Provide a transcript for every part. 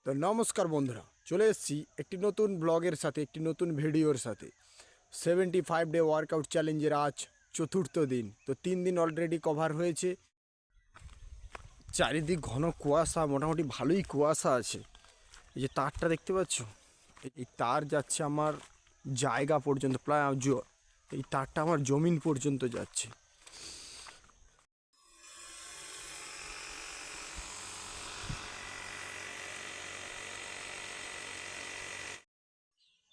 তো নমস্কার বন্ধুরা, চলে এসেছি একটি নতুন ব্লগের সাথে, একটি নতুন ভিডিওর সাথে। 75 ডে ওয়ার্কআউট চ্যালেঞ্জের আজ চতুর্থ দিন। তো 3 দিন অলরেডি কভার হয়েছে। চারিদিক ঘন কুয়াশা, মোটামুটি ভালোই কুয়াশা আছে। এই যে তারটা দেখতে পাচ্ছ, এই তার যাচ্ছে আমার জায়গা পর্যন্ত, প্রায় এই তারটা আমার জমিন পর্যন্ত যাচ্ছে।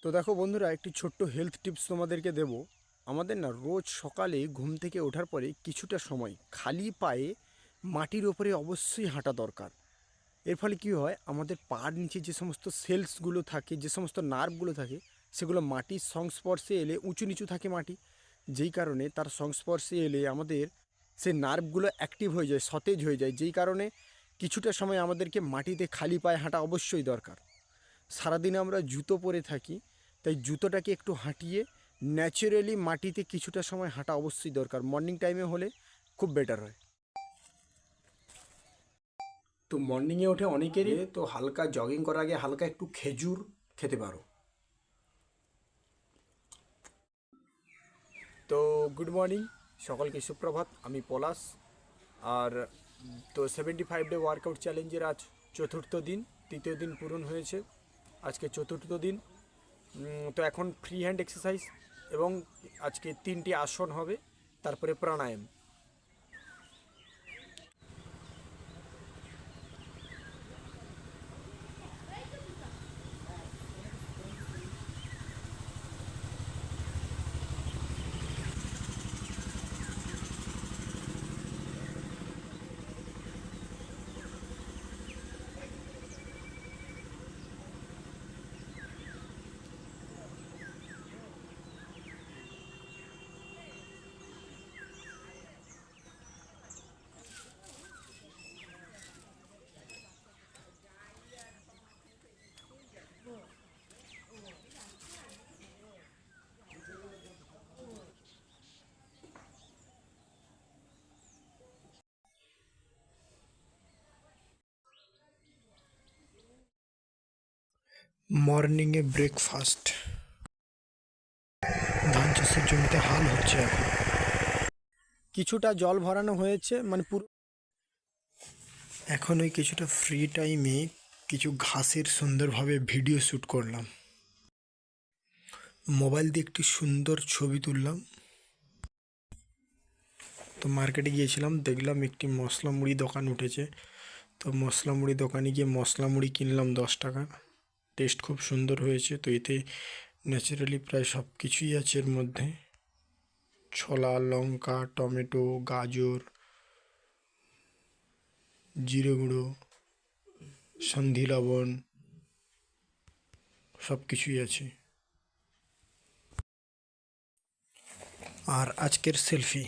তো দেখো বন্ধুরা, একটি ছোট্ট হেলথ টিপস তোমাদেরকে দেব। আমাদের না রোজ সকালে ঘুম থেকে ওঠার পরে কিছুটা সময় খালি পায়ে মাটির ওপরে অবশ্যই হাঁটা দরকার। এর ফলে কী হয়, আমাদের পার নিচে যে সমস্ত সেলসগুলো থাকে, যে সমস্ত নার্ভগুলো থাকে, সেগুলো মাটির সংস্পর্শে এলে উঁচু নিচু থাকে মাটি, যেই কারণে তার সংস্পর্শে এলে আমাদের সেই নার্ভগুলো অ্যাক্টিভ হয়ে যায়, সতেজ হয়ে যায়, যেই কারণে কিছুটা সময় আমাদেরকে মাটিতে খালি পায়ে হাঁটা অবশ্যই দরকার। সারাদিন আমরা জুতো পরে থাকি, তাই জুতোটাকে একটু হাঁটিয়ে ন্যাচারালি মাটিতে কিছুটা সময় হাঁটা অবশ্যই দরকার। মর্নিং টাইমে হলে খুব বেটার হয়। তো মর্নিংয়ে ওঠে অনেকেরই, তো হালকা জগিং করার আগে হালকা একটু খেজুর খেতে পারো। তো গুড মর্নিং, সকলকে সুপ্রভাত। আমি পলাশ। আর তো 75 ডে ওয়ার্কআউট চ্যালেঞ্জের আজ চতুর্থ দিন, তৃতীয় দিন পূরণ হয়েছে, আজকে চতুর্থ দিন। তো এখন ফ্রি হ্যান্ড এক্সারসাইজ এবং আজকে 3টি আসন হবে, তারপরে প্রাণায়াম। মর্নিংয়ে ব্রেকফাস্ট। ধান চাষের জমিতে হাল হচ্ছে এখন। কিছুটা জল ভরানো হয়েছে, মানে পুরো। এখন ওই কিছুটা ফ্রি টাইমে কিছু ঘাসের সুন্দরভাবে ভিডিও শ্যুট করলাম। মোবাইল দিয়ে একটি সুন্দর ছবি তুললাম। তো মার্কেটে গিয়েছিলাম, দেখলাম একটি মশলা মুড়ি দোকান উঠেছে। তো মশলা মুড়ি দোকানে গিয়ে মশলা মুড়ি কিনলাম 10 টাকা। টেস্ট খুব সুন্দর হয়েছে। তো এতে ন্যাচারালি প্রায় সব কিছুই আছে এর মধ্যে: ছোলা, লঙ্কা, টমেটো, গাজর, জিরে গুঁড়ো, সন্ধি লবণ, সব কিছুই আছে। আর আজকের সেলফি।